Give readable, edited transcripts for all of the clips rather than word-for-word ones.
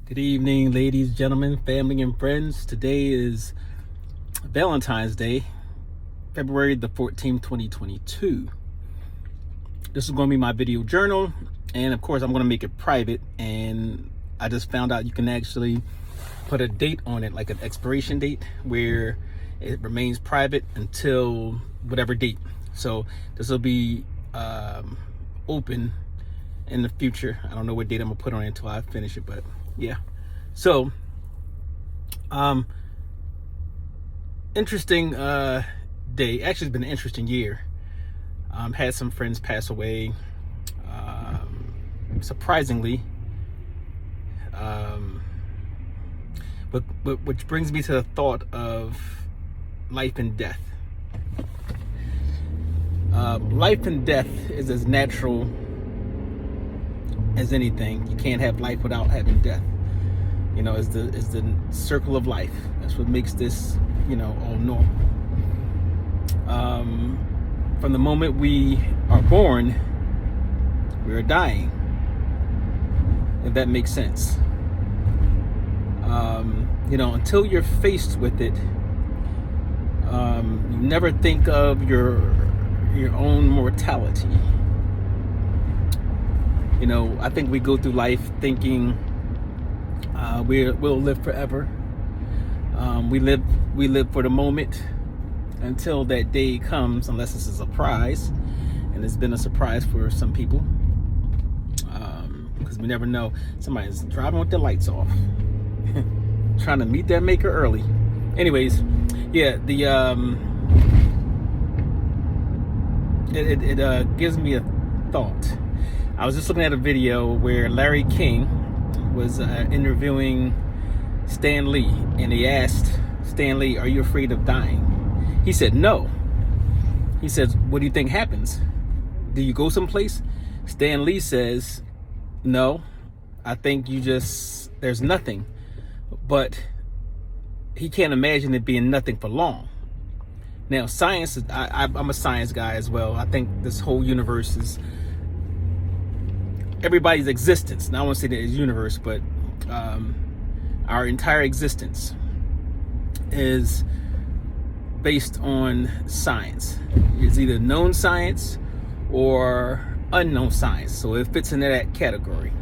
Good evening, ladies, gentlemen, family, and friends. Today is Valentine's Day, February the 14th, 2022. This is going to be my video journal, and of course, I'm going to make it private. And I just found out you can actually put a date on it, like an expiration date, where it remains private until whatever date. So this will be open in the future. I don't know what date I'm gonna put on it until I finish it, but yeah. So interesting day. Actually, it's been an interesting year. Had some friends pass away, surprisingly, but which brings me to the thought of life and death. Life and death is as natural as anything. You can't have life without having death. You know, is the circle of life. That's what makes this, all normal. From the moment we are born, we are dying. If that makes sense. Until you're faced with it, you never think of your own mortality. I think we go through life thinking we'll live forever. We live for the moment until that day comes, unless it's a surprise, and it's been a surprise for some people, because we never know. Somebody's driving with their lights off, trying to meet their maker early. Anyways, yeah, it gives me a thought. I was just looking at a video where Larry King was interviewing Stan Lee, and he asked Stan Lee, "Are you afraid of dying?" He said, "No." He says, "What do you think happens? Do you go someplace?" Stan Lee says, "No, I think there's nothing." But he can't imagine it being nothing for long. Now, science, I'm a science guy as well. I think this whole universe is everybody's existence. Now, I won't say that it's universe, but our entire existence is based on science. It's either known science or unknown science. So it fits into that category.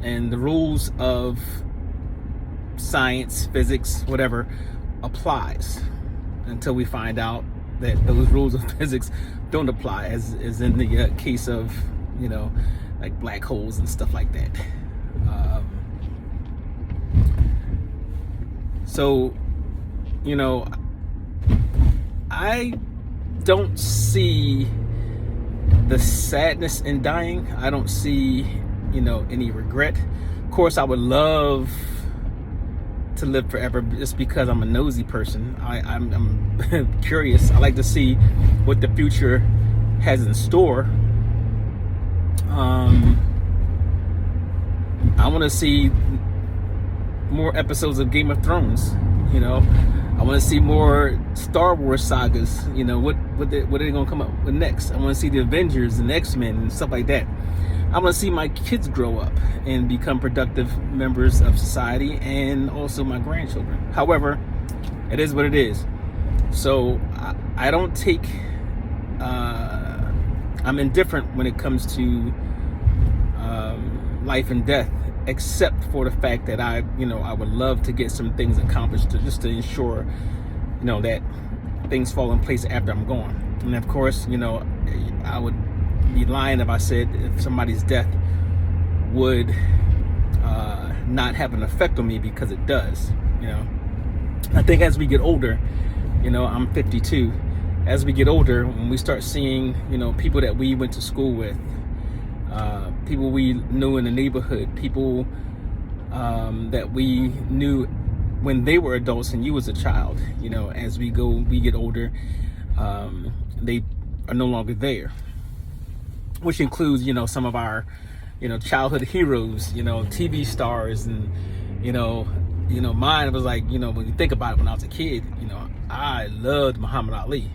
And the rules of science, physics, whatever, applies until we find out that those rules of physics don't apply, as in the case of, like black holes and stuff like that. So, I don't see the sadness in dying. I don't see, any regret. Of course, I would love to live forever just because I'm a nosy person. I'm curious. I like to see what the future has in store. I want to see more episodes of Game of Thrones. I want to see more Star Wars sagas. What are they gonna come up with next? I want to see the Avengers and X-Men and stuff like that. I want to see my kids grow up and become productive members of society, and also my grandchildren. However, it is what it is. So I don't take. I'm indifferent when it comes to life and death, except for the fact that I would love to get some things accomplished just to ensure, that things fall in place after I'm gone. And of course, I would be lying if I said if somebody's death would not have an effect on me, because it does. I think as we get older, I'm 52. As we get older, when we start seeing, people that we went to school with, people we knew in the neighborhood, people that we knew when they were adults and you was a child, as we get older, they are no longer there, which includes, some of our, childhood heroes, TV stars, and, mine was like, when you think about it, when I was a kid, I loved Muhammad Ali.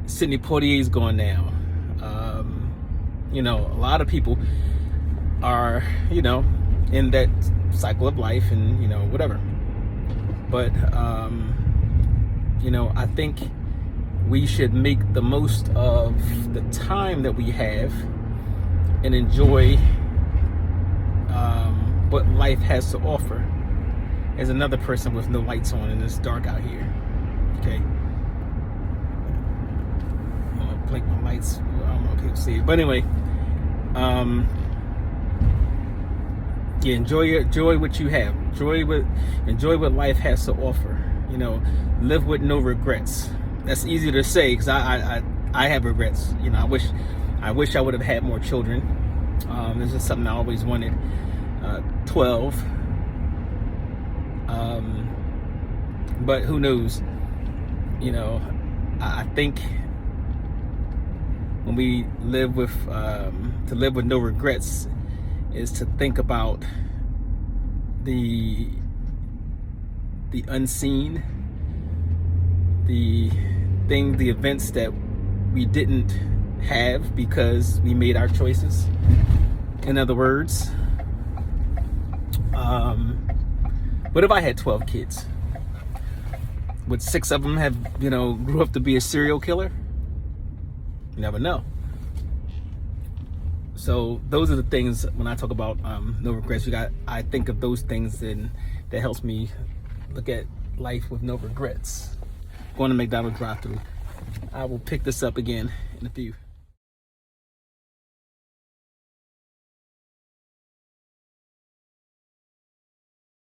Sidney Poitier's gone now. A lot of people are, in that cycle of life, and whatever. But I think we should make the most of the time that we have and enjoy what life has to offer. As another person with no lights on and it's dark out here. Okay. I'm gonna blink my lights. I don't know if you'll see it. But anyway, yeah, enjoy what you have. Enjoy what life has to offer. Live with no regrets. That's easy to say because I have regrets. I wish I would have had more children. This is something I always wanted. 12. But who knows? I think when we live with to live with no regrets is to think about the unseen, the events that we didn't have because we made our choices. In other words, what if I had 12 kids? Would 6 of them have, grew up to be a serial killer? You never know. So those are the things when I talk about no regrets. I think of those things, and that helps me look at life with no regrets. Going to McDonald's drive-thru. I will pick this up again in a few.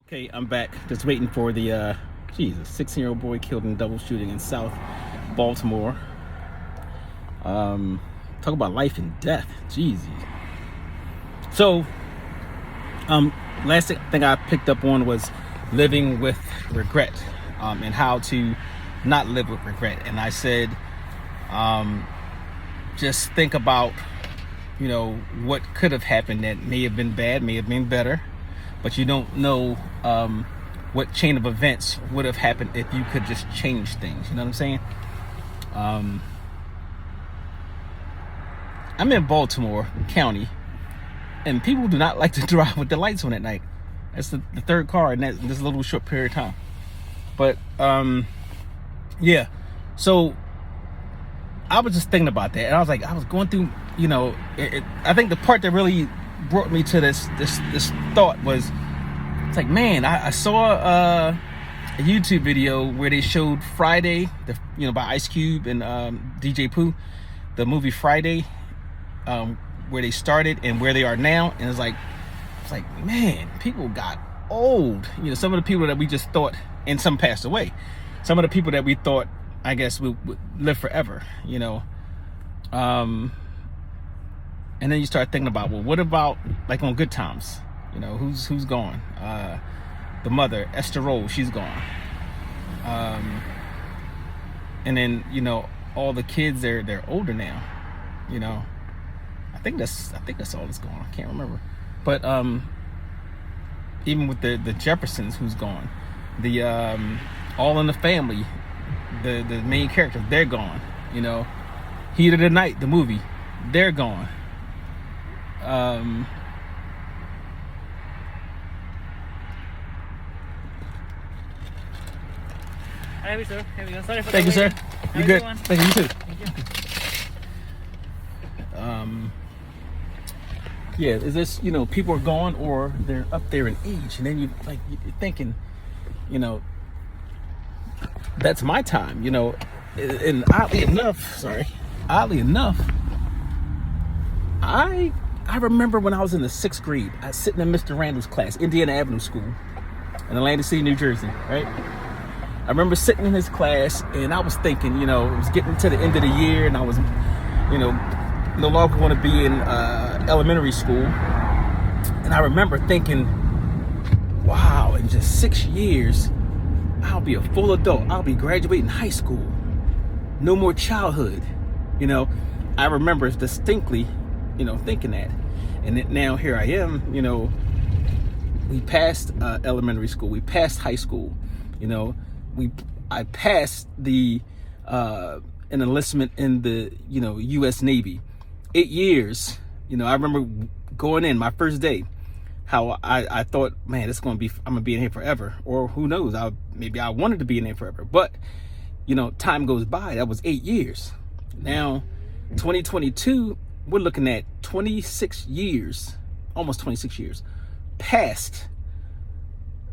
Okay, I'm back. Just waiting for the 16-year-old boy killed in a double shooting in South Baltimore. Talk about life and death. Jeez. So, last thing I picked up on was living with regret, and how to not live with regret. And I said, just think about, what could have happened that may have been bad, may have been better, but you don't know what chain of events would have happened if you could just change things. You know what I'm saying? I'm in Baltimore County, and people do not like to drive with the lights on at night. That's the third car in this little short period of time. But yeah, so I was just thinking about that, and I was going through, I think the part that really brought me to this thought was, it's like, man, I saw a YouTube video where they showed Friday, by Ice Cube and DJ Pooh, the movie Friday, where they started and where they are now. And it's like, man, people got old. Some of the people that we just thought, and some passed away. Some of the people that we thought, I guess, would live forever. And then you start thinking about, well, what about like on Good Times? Who's gone? The mother, Esther Roll, she's gone. And then all the kids, they're older now. I think that's all that's gone. I can't remember. But even with the Jeffersons, who's gone, the All in the Family, the main characters, they're gone. Heat of the Night, the movie, they're gone. Hi, sir. Here we go. Sorry for Thank you, sir. You good? Thank you, you too. Thank you. Yeah, is this, people are gone or they're up there in age, and then you're thinking, that's my time, and oddly enough, I remember when I was in the 6th grade, I was sitting in Mr. Randall's class, Indiana Avenue School in Atlantic City, New Jersey, right? I remember sitting in his class, and I was thinking, it was getting to the end of the year, and I was, no longer want to be in elementary school. And I remember thinking, wow, in just 6 years, I'll be a full adult. I'll be graduating high school. No more childhood. I remember distinctly, thinking that. And now here I am, we passed elementary school. We passed high school. I passed the an enlistment in the U.S. Navy. 8 years. I remember going in my first day, how I thought, man, I'm gonna be in here forever, or who knows, maybe I wanted to be in there forever. But time goes by. That was 8 years. Now 2022, we're looking at 26 years, almost 26 years past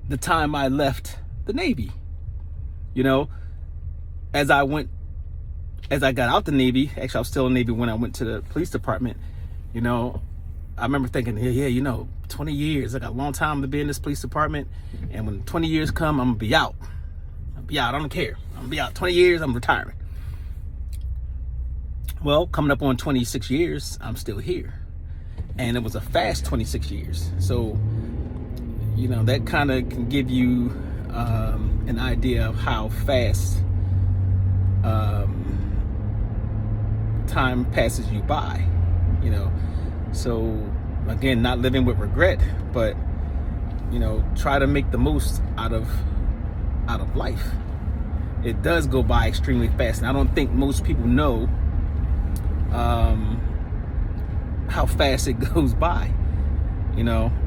the time I left the Navy. As I got out the Navy, actually I was still in the Navy when I went to the police department. I remember thinking, yeah, 20 years, I got a long time to be in this police department, and when 20 years come, I'm gonna be out. I don't care. I'm gonna be out 20 years, I'm retiring. Well, coming up on 26 years, I'm still here. And it was a fast 26 years. So, that kind of can give you an idea of how fast time passes you by, So, again, not living with regret, but, try to make the most out of life. It does go by extremely fast. And I don't think most people know how fast it goes by,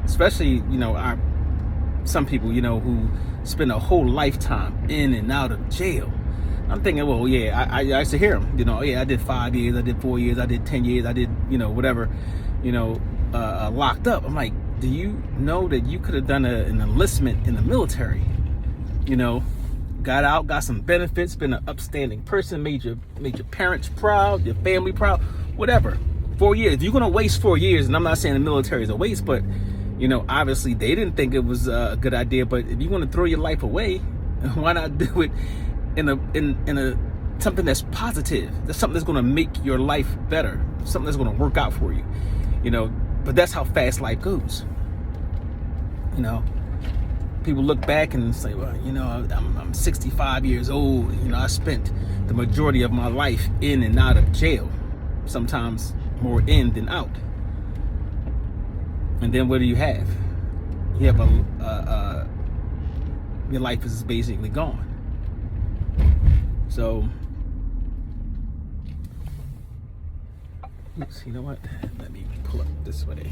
especially, some people, who spend a whole lifetime in and out of jail. I'm thinking, well, yeah, I used to hear them, yeah, I did 5 years, I did 4 years, I did 10 years, I did, whatever, locked up. I'm like, do you know that you could have done an enlistment in the military, got out, got some benefits, been an upstanding person, made your parents proud, your family proud, whatever. 4 years. If you're going to waste 4 years, and I'm not saying the military is a waste, but, obviously they didn't think it was a good idea. But if you want to throw your life away, why not do it in a something that's positive? That's something that's going to make your life better, something that's going to work out for you, But that's how fast life goes. People look back and say, well, I'm 65 years old. I spent the majority of my life in and out of jail, sometimes more in than out. And then what do you have? You have your life is basically gone. So, oops, you know what? Let me pull up this way.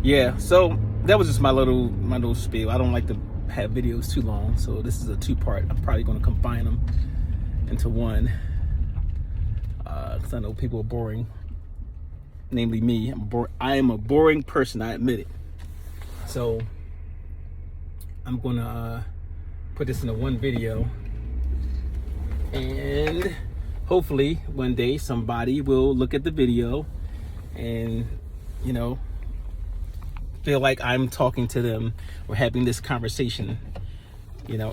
Yeah, so that was just my little spiel. I don't like to have videos too long, so this is a 2-part. I'm probably going to combine them into one, because I know people are boring. Namely me. I am a boring person. I admit it. So I'm gonna put this into one video, and hopefully one day somebody will look at the video and feel like I'm talking to them or having this conversation,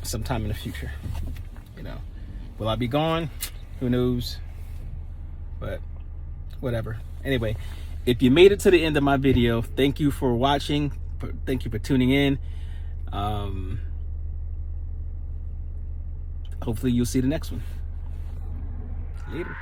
sometime in the future. Will I be gone? Who knows? But whatever. Anyway, if you made it to the end of my video, thank you for watching. Thank you for tuning in. Hopefully you'll see the next one. Later.